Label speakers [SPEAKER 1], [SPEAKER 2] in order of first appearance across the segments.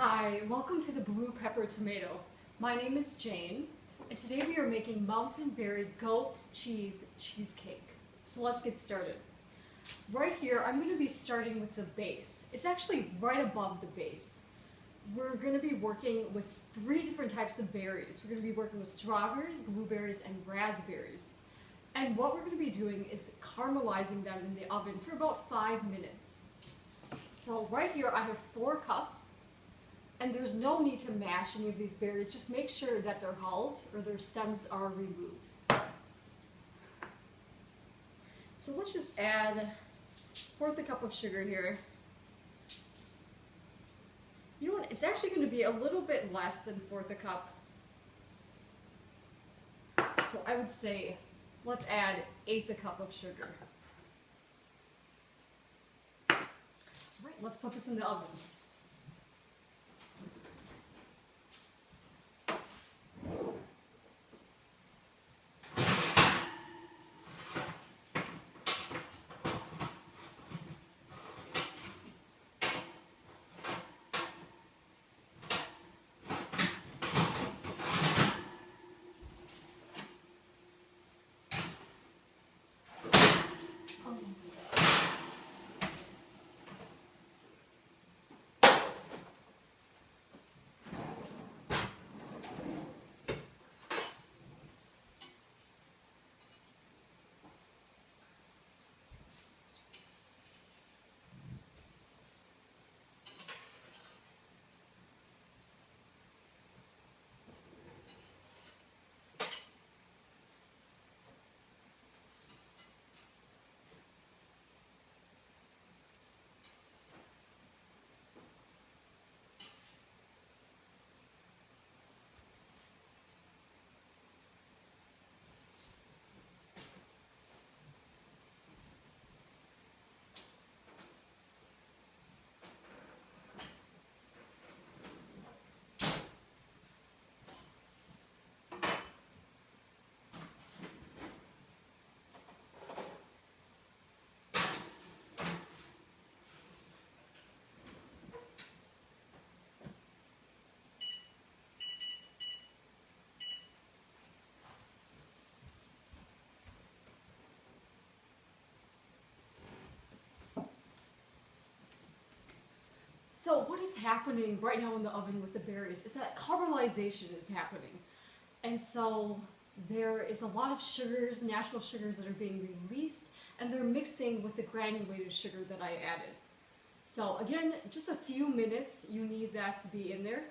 [SPEAKER 1] Hi, welcome to the Blue Pepper Tomato. My name is Jane, and today we are making mountain berry goat cheese cheesecake. So let's get started. Right here, I'm going to be starting with the base. It's actually right above the base. We're going to be working with 3 different types of berries. We're going to be working with strawberries, blueberries, and raspberries. And what we're going to be doing is caramelizing them in the oven for about 5 minutes. So right here I have 4 cups. And there's no need to mash any of these berries. Just make sure that they're hulled or their stems are removed. So let's just add 1/4 cup of sugar here. You know what? It's actually going to be a little bit less than 1/4 cup. So I would say let's add 1/8 cup of sugar. All right, let's put this in the oven. So what is happening right now in the oven with the berries is that caramelization is happening. And so there is a lot of sugars, natural sugars that are being released, and they're mixing with the granulated sugar that I added. So again, just a few minutes, you need that to be in there.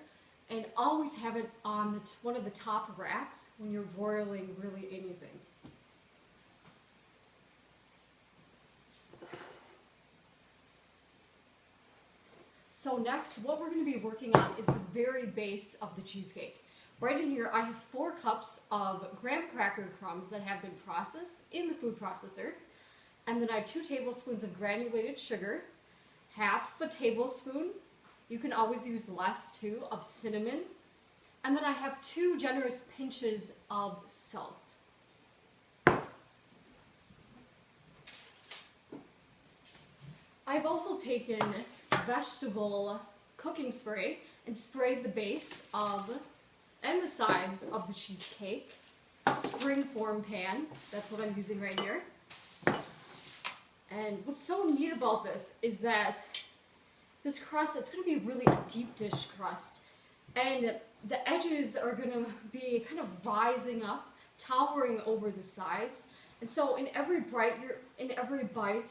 [SPEAKER 1] And always have it on one of the top racks when you're broiling really anything. So next, what we're going to be working on is the very base of the cheesecake. Right in here, I have 4 cups of graham cracker crumbs that have been processed in the food processor. And then I have 2 tablespoons of granulated sugar, 1/2 tablespoon, you can always use less too, of cinnamon. And then I have 2 generous pinches of salt. I've also taken vegetable cooking spray and sprayed the base of and the sides of the cheesecake springform pan. That's what I'm using right here. And what's so neat about this is that this crust, it's going to be really a deep dish crust, and the edges are going to be kind of rising up, towering over the sides. And so in every bite,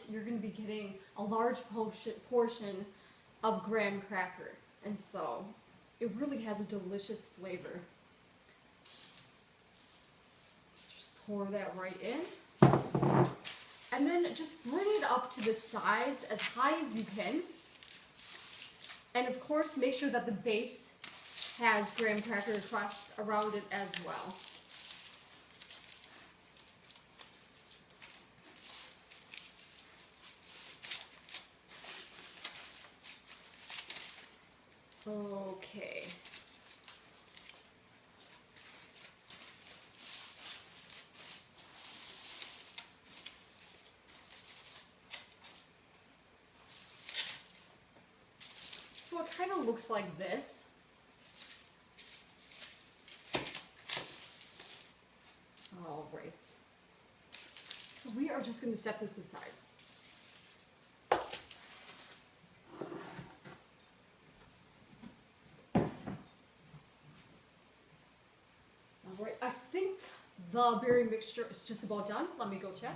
[SPEAKER 1] you're going to be getting a large portion of graham cracker. And so it really has a delicious flavor. Just pour that right in. And then just bring it up to the sides as high as you can. And of course, make sure that the base has graham cracker crust around it as well. Okay. So what kind of looks like this. All right. So we are just going to set this aside. All right, I think the berry mixture is just about done. Let me go check.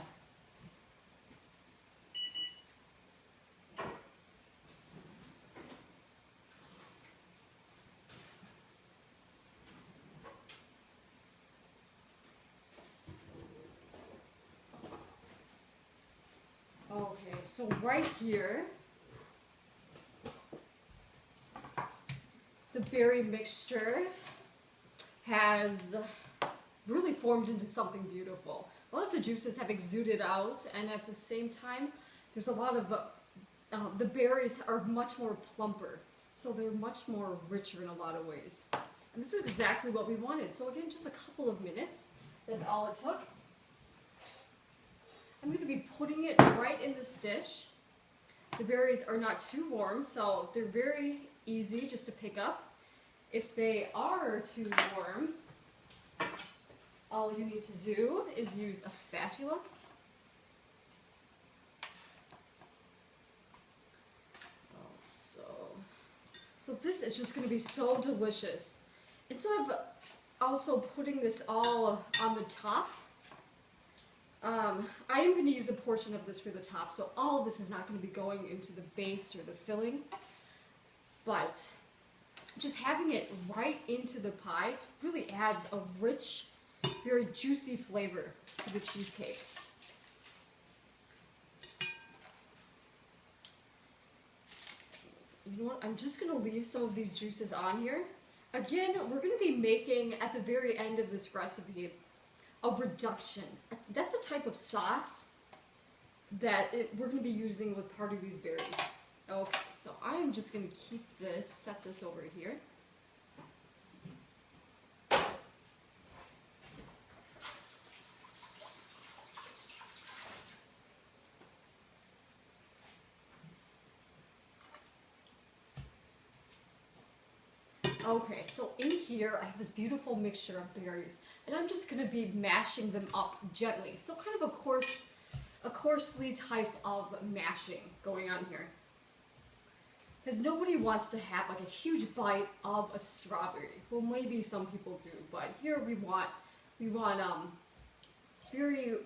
[SPEAKER 1] Okay, so right here, the berry mixture has really formed into something beautiful. A lot of the juices have exuded out, and at the same time, there's a lot of, the berries are much more plumper, so they're much more richer in a lot of ways. And this is exactly what we wanted. So again, just a couple of minutes, that's all it took. I'm going to be putting it right in this dish. The berries are not too warm, so they're very easy just to pick up. If they are too warm, all you need to do is use a spatula. So this is just going to be so delicious. Instead of also putting this all on the top, I am going to use a portion of this for the top, so all of this is not going to be going into the base or the filling, but just having it right into the pie really adds a rich, very juicy flavor to the cheesecake. You know what, I'm just going to leave some of these juices on here. Again, we're going to be making, at the very end of this recipe, a reduction. That's a type of sauce that we're going to be using with part of these berries. Okay, so I am just going to keep this, set this over here. Okay, so in here I have this beautiful mixture of berries, and I'm just going to be mashing them up gently. So kind of a coarsely type of mashing going on here. Because nobody wants to have like a huge bite of a strawberry. Well, maybe some people do, but here we want very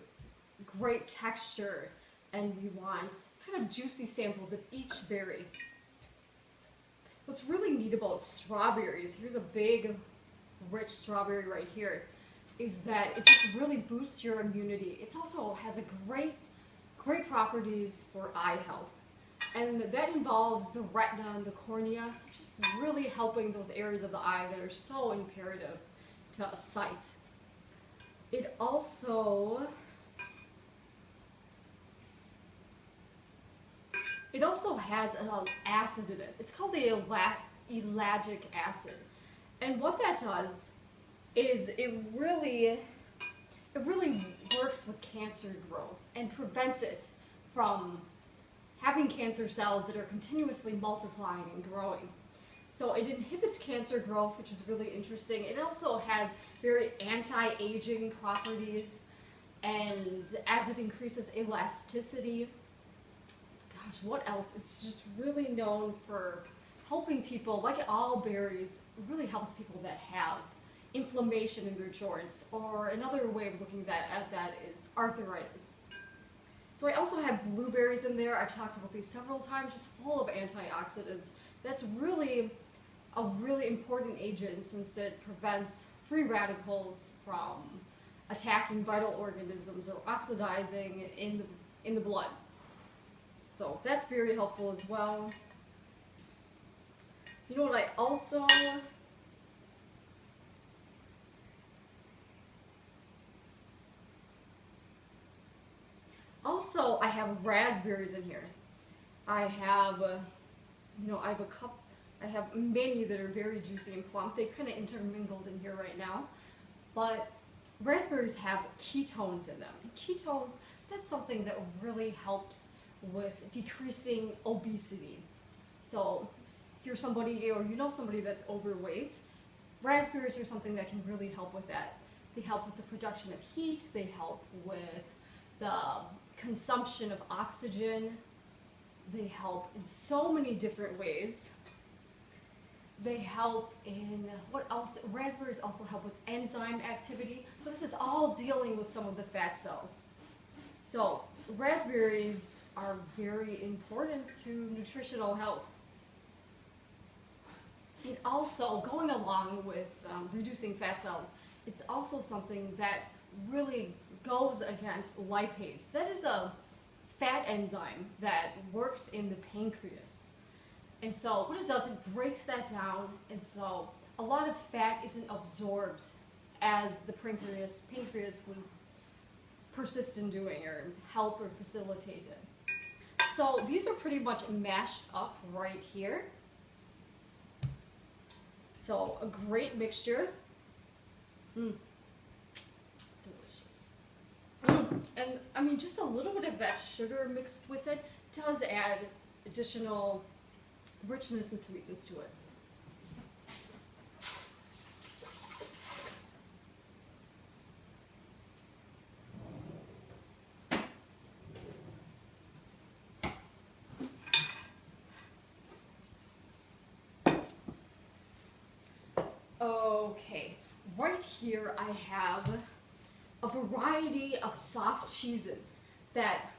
[SPEAKER 1] great texture, and we want kind of juicy samples of each berry. What's really neat about strawberries, here's a big, rich strawberry right here, is that it just really boosts your immunity. It also has a great properties for eye health. And that involves the retina and the cornea, so just really helping those areas of the eye that are so imperative to sight. It also has an acid in it. It's called the ellagic acid. And what that does is it really works with cancer growth and prevents it from having cancer cells that are continuously multiplying and growing. So it inhibits cancer growth, which is really interesting. It also has very anti-aging properties, and as it increases elasticity, gosh, what else? It's just really known for helping people, like all berries, it really helps people that have inflammation in their joints, or another way of looking at that is arthritis. So I also have blueberries in there. I've talked about these several times, just full of antioxidants. That's really a really important agent, since it prevents free radicals from attacking vital organisms or oxidizing in the blood. So that's very helpful as well. You know what I also... Also, I have raspberries in here. I have, I have many that are very juicy and plump. They kind of intermingled in here right now. But raspberries have ketones in them. And ketones, that's something that really helps with decreasing obesity. So you're somebody or you know somebody that's overweight, raspberries are something that can really help with that. They help with the production of heat, they help with the consumption of oxygen, they help in so many different ways. They help in, what else? Raspberries also help with enzyme activity. So this is all dealing with some of the fat cells. So raspberries are very important to nutritional health. And also, going along with reducing fat cells, it's also something that really goes against lipase. That is a fat enzyme that works in the pancreas. And so what it does, it breaks that down, and so a lot of fat isn't absorbed as the pancreas would persist in doing or help or facilitate it. So these are pretty much mashed up right here. So a great mixture. Delicious. And I mean, just a little bit of that sugar mixed with it does add additional richness and sweetness to it. Okay, right here I have a variety of soft cheeses that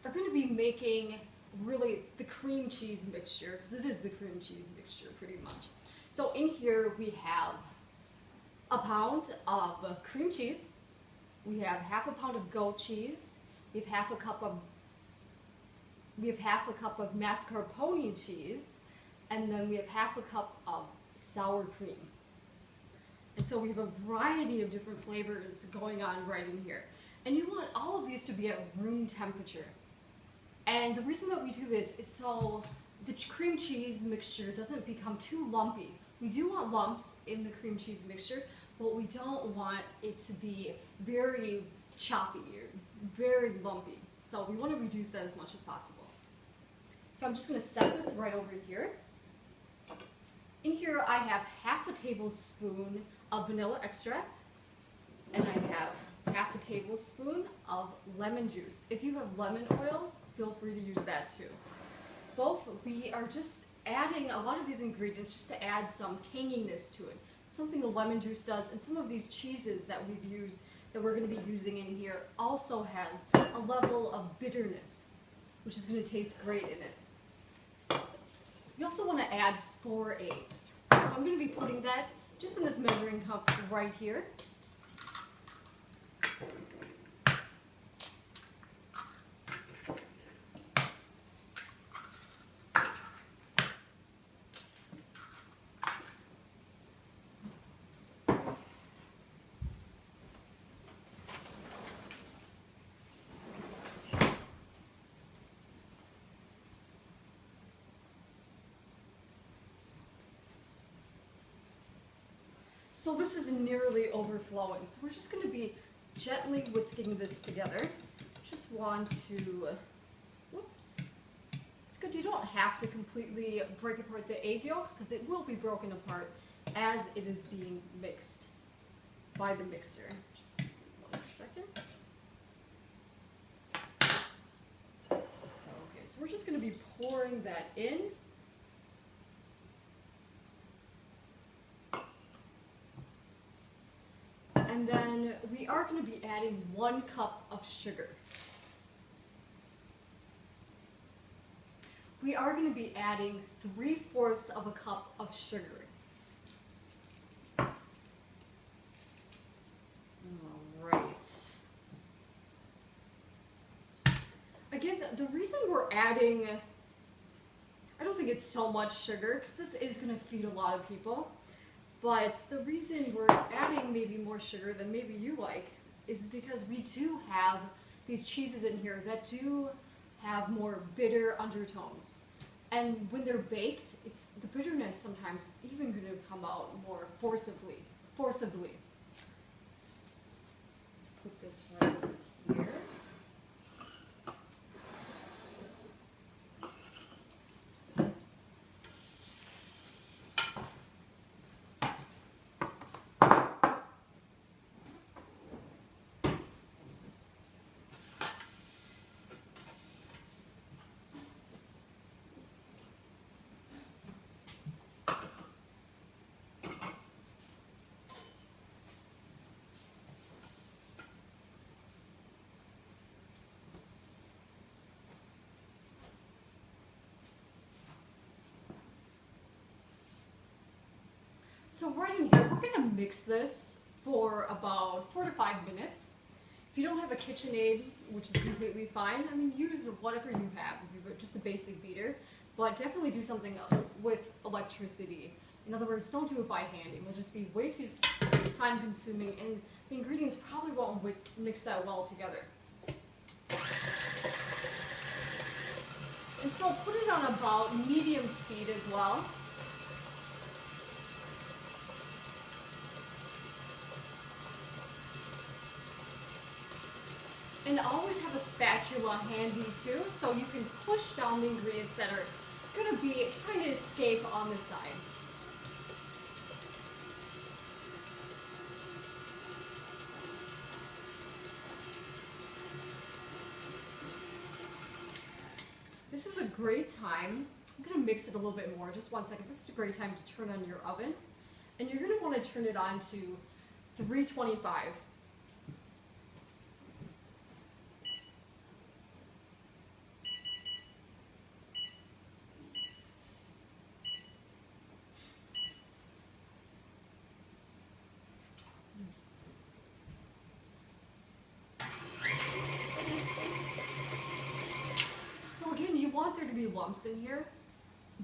[SPEAKER 1] are going to be making really the cream cheese mixture, because it is the cream cheese mixture pretty much. So in here we have a pound of cream cheese, we have half a pound of goat cheese, we have half a cup of mascarpone cheese, and then we have half a cup of sour cream. And so we have a variety of different flavors going on right in here. And you want all of these to be at room temperature. And the reason that we do this is so the cream cheese mixture doesn't become too lumpy. We do want lumps in the cream cheese mixture, but we don't want it to be very choppy or very lumpy. So we want to reduce that as much as possible. So I'm just going to set this right over here. In here I have half a tablespoon of vanilla extract, and I have half a tablespoon of lemon juice. If you have lemon oil, feel free to use that too. We are just adding a lot of these ingredients just to add some tanginess to it. It's something the lemon juice does, and some of these cheeses that we've used, that we're going to be using in here, also has a level of bitterness, which is going to taste great in it. You also want to add 4 eggs. So I'm going to be putting that just in this measuring cup right here. So this is nearly overflowing, so we're just going to be gently whisking this together. Just want to, whoops, it's good, you don't have to completely break apart the egg yolks, because it will be broken apart as it is being mixed by the mixer. Just 1 second. Okay, so we're just going to be pouring that in. And then we are going to be adding 1 cup of sugar. We are going to be adding 3/4 of a cup of sugar. Alright. Again, the reason we're adding, I don't think it's so much sugar, because this is going to feed a lot of people. But the reason we're adding maybe more sugar than maybe you like is because we do have these cheeses in here that do have more bitter undertones. And when they're baked, the bitterness sometimes is even going to come out more forcibly. So let's put this right here. So right in here, we're gonna mix this for about 4 to 5 minutes. If you don't have a KitchenAid, which is completely fine, I mean, use whatever you have, if you've just a basic beater, but definitely do something with electricity. In other words, don't do it by hand. It will just be way too time consuming, and the ingredients probably won't mix that well together. And so put it on about medium speed as well. And always have a spatula handy too, so you can push down the ingredients that are going to be trying to escape on the sides. This is a great time. I'm going to mix it a little bit more. Just 1 second. This is a great time to turn on your oven. And you're going to want to turn it on to 325. So again, you want there to be lumps in here,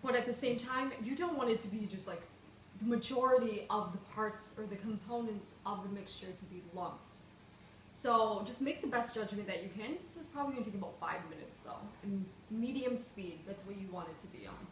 [SPEAKER 1] but at the same time, you don't want it to be just like the majority of the parts or the components of the mixture to be lumps. So just make the best judgment that you can. This is probably going to take about 5 minutes though, and medium speed, that's what you want it to be on.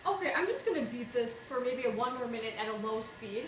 [SPEAKER 1] Okay, I'm just going to beat this for maybe 1 more minute at a low speed.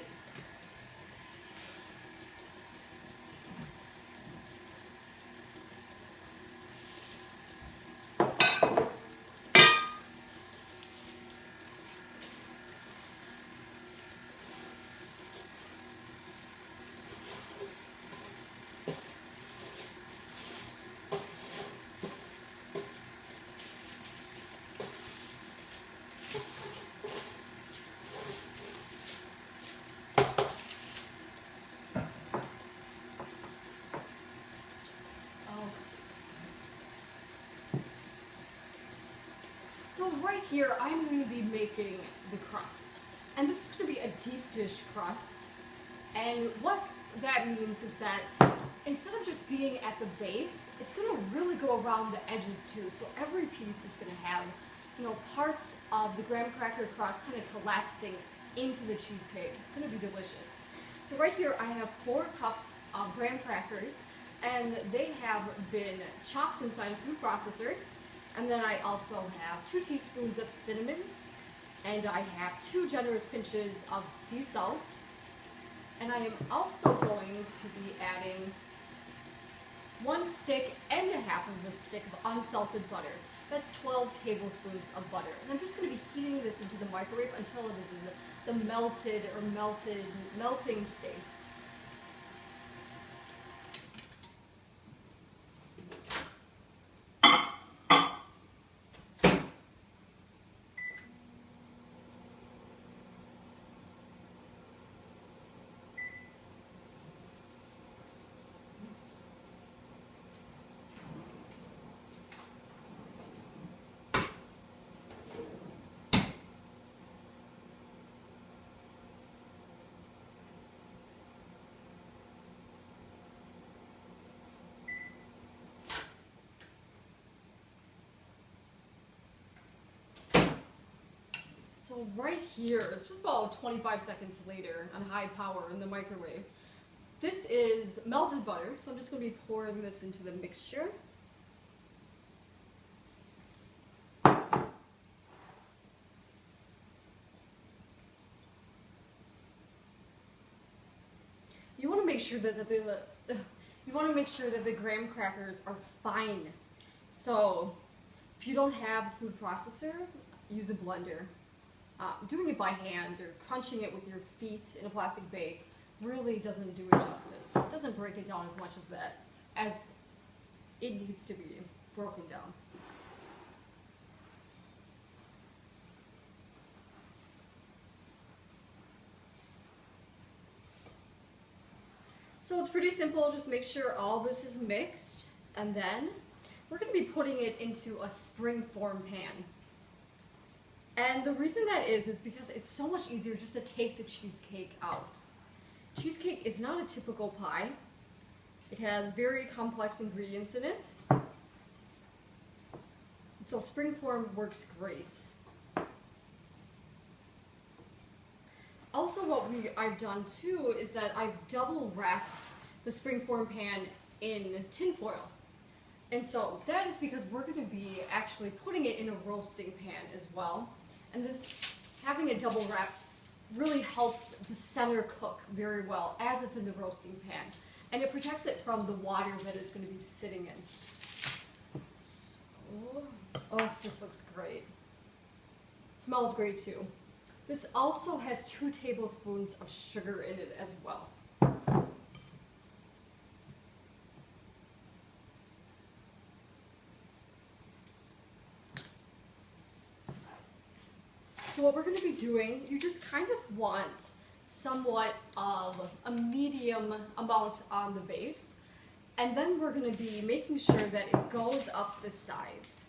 [SPEAKER 1] So right here, I'm going to be making the crust. And this is going to be a deep dish crust. And what that means is that instead of just being at the base, it's going to really go around the edges too. So every piece is going to have, you know, parts of the graham cracker crust kind of collapsing into the cheesecake. It's going to be delicious. So right here, I have 4 cups of graham crackers, and they have been chopped inside a food processor. And then I also have 2 teaspoons of cinnamon, and I have 2 generous pinches of sea salt. And I am also going to be adding 1 stick and a half of a stick of unsalted butter. That's 12 tablespoons of butter. And I'm just going to be heating this into the microwave until it is in the melting state. So right here, it's just about 25 seconds later on high power in the microwave. This is melted butter, so I'm just going to be pouring this into the mixture. You want to make sure that the graham crackers are fine. So if you don't have a food processor, use a blender. doing it by hand or crunching it with your feet in a plastic bake really doesn't do it justice. It doesn't break it down as much as it needs to be broken down. So it's pretty simple, just make sure all this is mixed, and then we're going to be putting it into a springform pan. And the reason that is because it's so much easier just to take the cheesecake out. Cheesecake is not a typical pie. It has very complex ingredients in it. So springform works great. Also what I've done too is that I've double wrapped the springform pan in tin foil. And so that is because we're going to be actually putting it in a roasting pan as well. And this, having it double wrapped, really helps the center cook very well as it's in the roasting pan. And it protects it from the water that it's going to be sitting in. So, oh, this looks great. Smells great too. This also has 2 tablespoons of sugar in it as well. So what we're going to be doing, you just kind of want somewhat of a medium amount on the base, and then we're going to be making sure that it goes up the sides.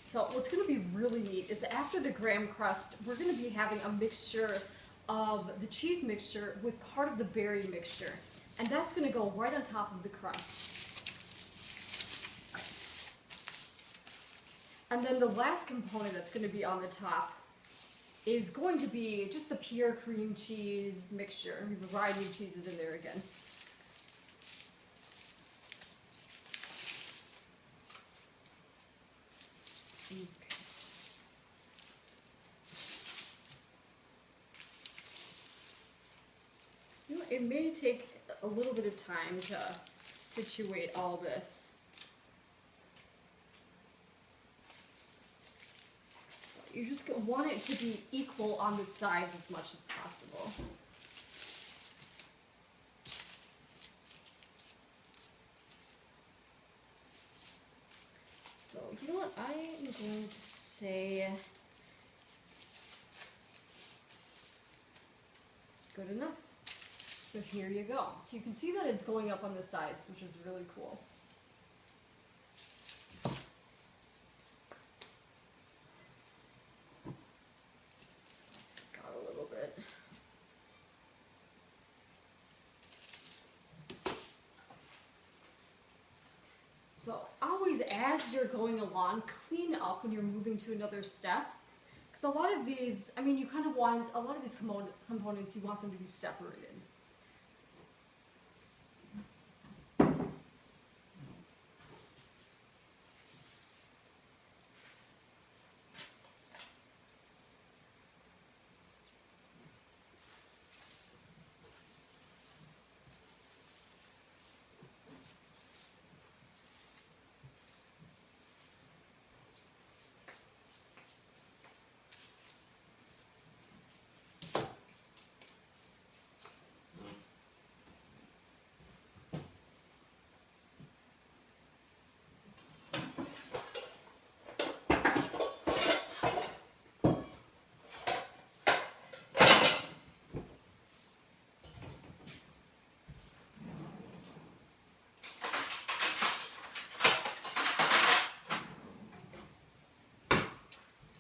[SPEAKER 1] So what's going to be really neat is after the graham crust, we're going to be having a mixture of the cheese mixture with part of the berry mixture. And that's going to go right on top of the crust. And then the last component that's going to be on the top is going to be just the pure cream cheese mixture. A variety of cheeses in there again. Okay. You know, it may take a little bit of time to situate all this. You just want it to be equal on the sides as much as possible. So, you know what, I am going to say good enough. So here you go. So you can see that it's going up on the sides, which is really cool. Got a little bit. So always, as you're going along, clean up when you're moving to another step. Because a lot of these, I mean, you kind of want, a lot of these components, you want them to be separated.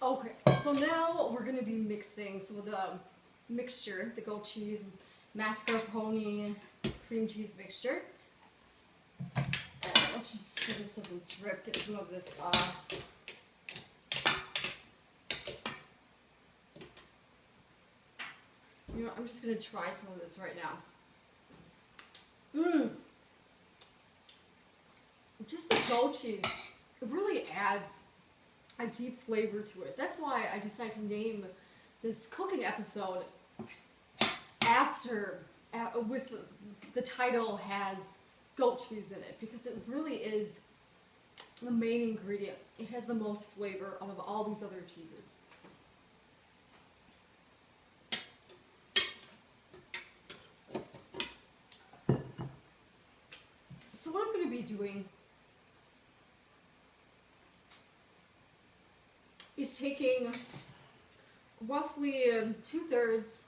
[SPEAKER 1] Okay, so now we're going to be mixing some of the mixture, the goat cheese, mascarpone, cream cheese mixture. And let's just so this doesn't drip, get some of this off. You know, I'm just going to try some of this right now. Just the goat cheese, it really adds a deep flavor to it. That's why I decided to name this cooking episode after with the title has goat cheese in it, because it really is the main ingredient. It has the most flavor of all these other cheeses. So what I'm going to be doing is taking roughly 2/3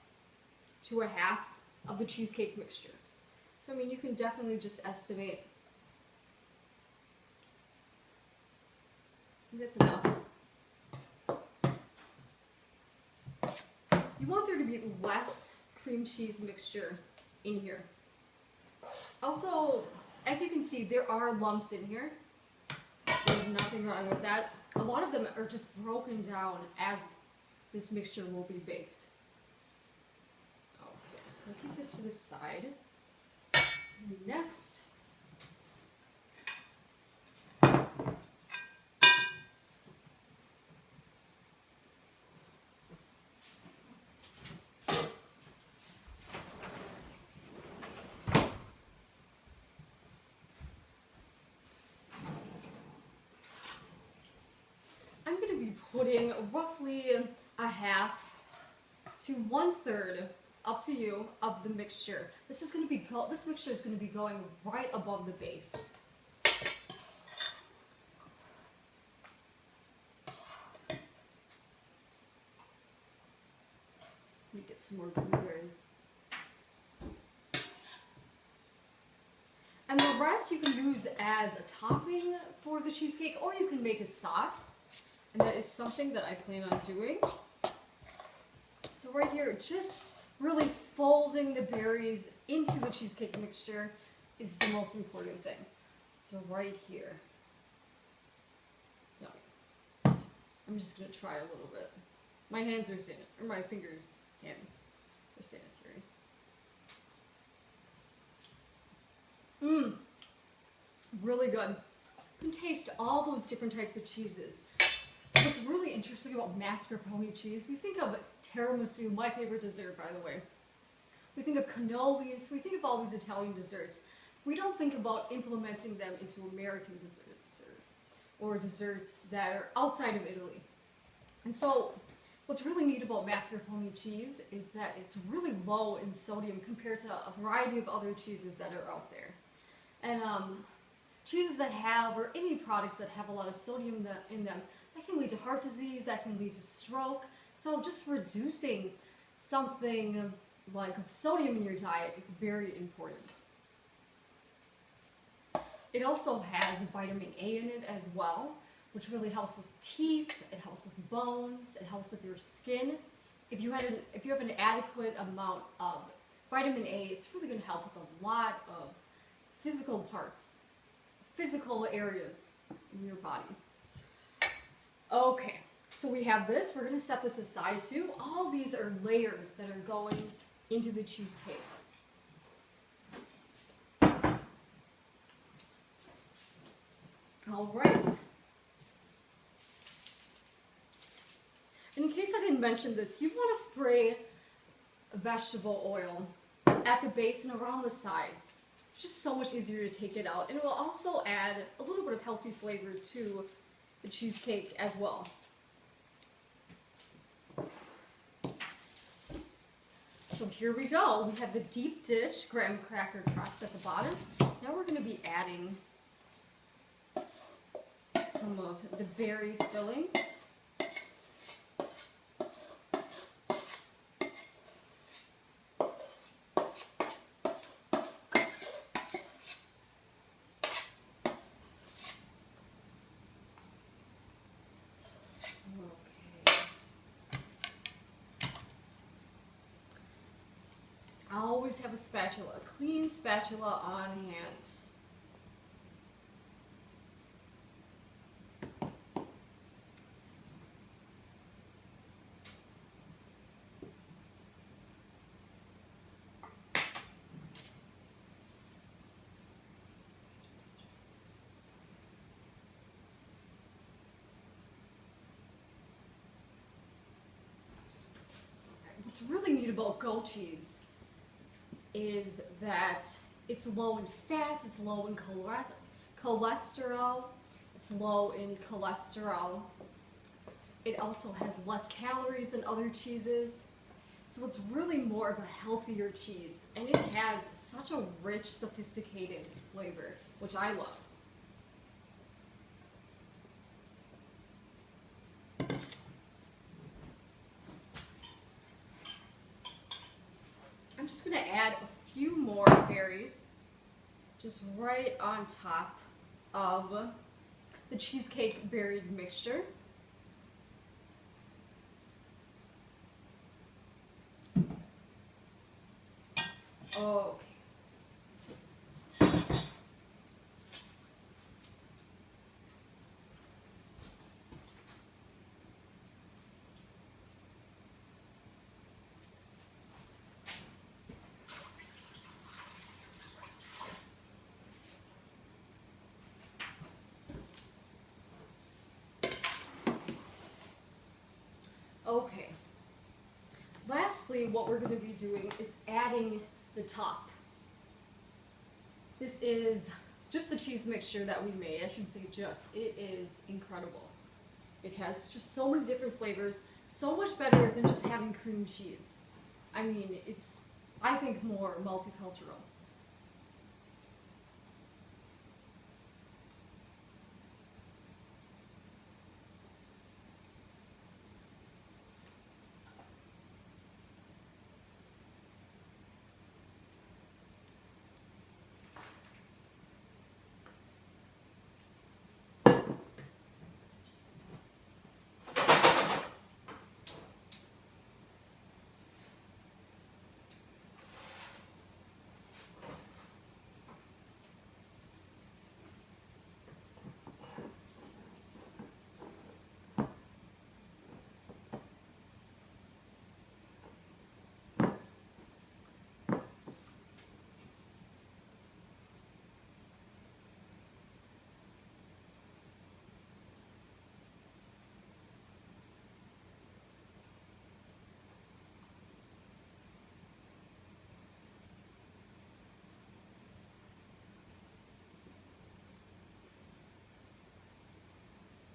[SPEAKER 1] to a half of the cheesecake mixture. So I mean, you can definitely just estimate. That's enough. You want there to be less cream cheese mixture in here. Also, as you can see, there are lumps in here. There's nothing wrong with that. A lot of them are just broken down as this mixture will be baked. Okay, so keep this to the side. Next, I'm going to be putting roughly a half to 1/3, it's up to you, of the mixture. This mixture is going to be going right above the base. Let me get some more blueberries. And the rest you can use as a topping for the cheesecake, or you can make a sauce. And that is something that I plan on doing. So right here, just really folding the berries into the cheesecake mixture is the most important thing. So right here. No. I'm just going to try a little bit. My hands are sanitary, or my hands are sanitary. Really good. You can taste all those different types of cheeses. What's really interesting about mascarpone cheese, we think of tiramisu, my favorite dessert, by the way. We think of cannolis, we think of all these Italian desserts. We don't think about implementing them into American desserts or desserts that are outside of Italy. And so, what's really neat about mascarpone cheese is that it's really low in sodium compared to a variety of other cheeses that are out there. And cheeses that have, or any products that have a lot of sodium in them, that can lead to heart disease, that can lead to stroke. So just reducing something like sodium in your diet is very important. It also has vitamin A in it as well, which really helps with teeth, it helps with bones, it helps with your skin. If you have an adequate amount of vitamin A, it's really going to help with a lot of physical parts, physical areas in your body. Okay, so we have this. We're going to set this aside too. All these are layers that are going into the cheesecake. All right. And in case I didn't mention this, you want to spray vegetable oil at the base and around the sides. It's just so much easier to take it out. And it will also add a little bit of healthy flavor to the cheesecake as well. So here we go. We have the deep dish graham cracker crust at the bottom. Now we're going to be adding some of the berry filling. Always have a spatula, a clean spatula on hand. What's really neat about goat cheese is that it's low in fat, it's low in cholesterol, it's low in cholesterol. It also has less calories than other cheeses. So it's really more of a healthier cheese, and it has such a rich, sophisticated flavor, which I love. I'm just going to add a few more berries, just right on top of the cheesecake berry mixture. Okay. Okay. Lastly, what we're going to be doing is adding the top. This is just the cheese mixture that we made. I shouldn't say just. It is incredible. It has just so many different flavors, so much better than just having cream cheese. I mean, it's, I think, more multicultural.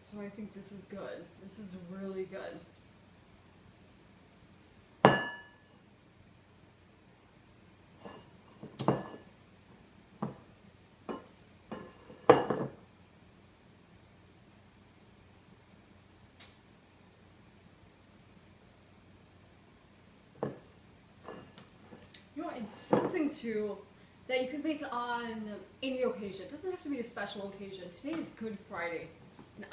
[SPEAKER 1] So I think this is good. This is really good. You know, it's something too that you can make on any occasion. It doesn't have to be a special occasion. Today is Good Friday, and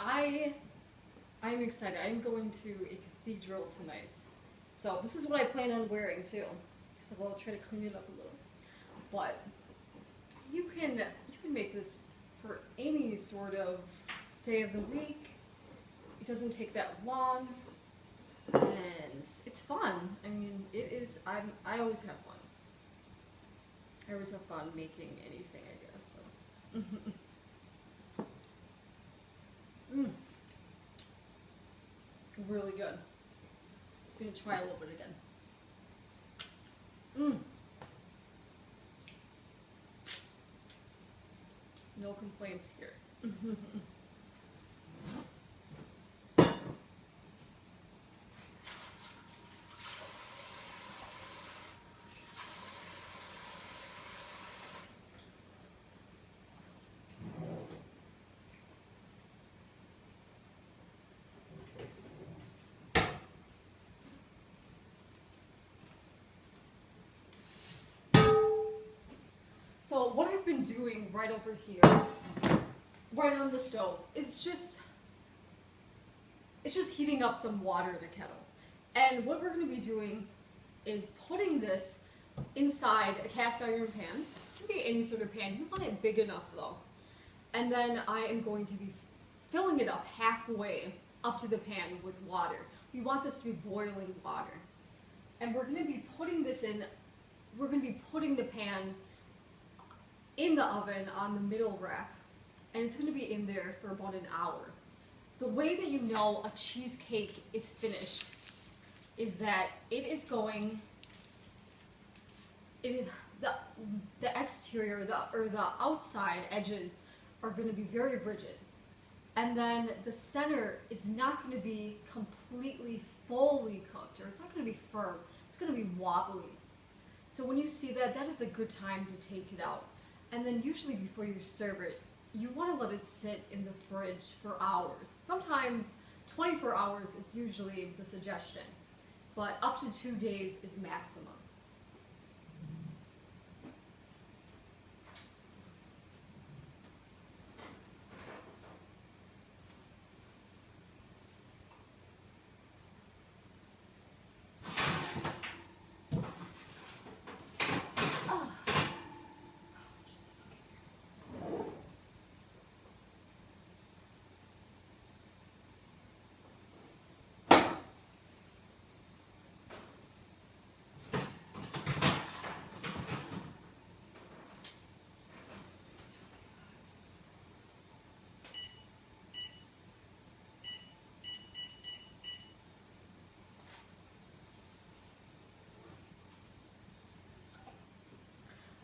[SPEAKER 1] I'm excited. I'm going to a cathedral tonight. So this is what I plan on wearing too. So I'll try to clean it up a little. But you can make this for any sort of day of the week. It doesn't take that long, and it's fun. I mean, it is. I always have fun. I always have fun making anything, I guess. So. Really good. Just gonna try a little bit again. No complaints here. So what I've been doing right over here, right on the stove, is just heating up some water in a kettle. And what we're going to be doing is putting this inside a cast iron pan. It can be any sort of pan. You want it big enough though. And then I am going to be filling it up halfway up to the pan with water. We want this to be boiling water. And we're going to be putting this in, we're going to be putting the pan in the oven on the middle rack, and it's going to be in there for about an hour. The way that you know a cheesecake is finished is that it is going, the the exterior, or the outside edges are going to be very rigid, and then the center is not going to be completely fully cooked, or it's not going to be firm. It's going to be wobbly. So when you see that, that is a good time to take it out. And then usually before you serve it, you want to let it sit in the fridge for hours. Sometimes 24 hours is usually the suggestion, but up to 2 days is maximum.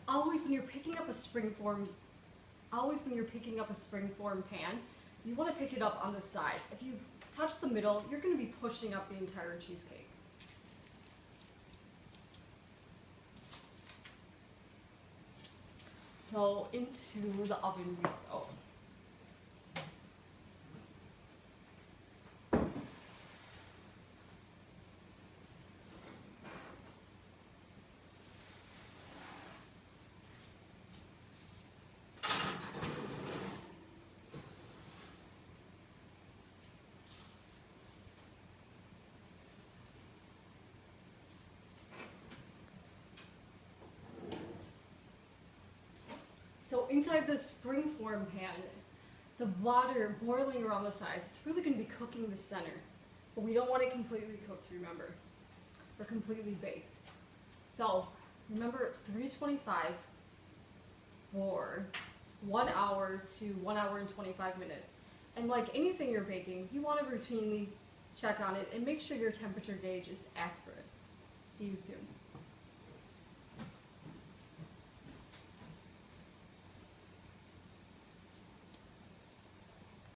[SPEAKER 1] Always when you're picking up a springform, pan, you want to pick it up on the sides. If you touch the middle, you're going to be pushing up the entire cheesecake. So into the oven we go. So inside the springform pan, the water boiling around the sides, it's really going to be cooking the center. But we don't want it completely cooked, remember, or completely baked. So remember 325 for 1 hour to 1 hour and 25 minutes. And like anything you're baking, you want to routinely check on it and make sure your temperature gauge is accurate. See you soon.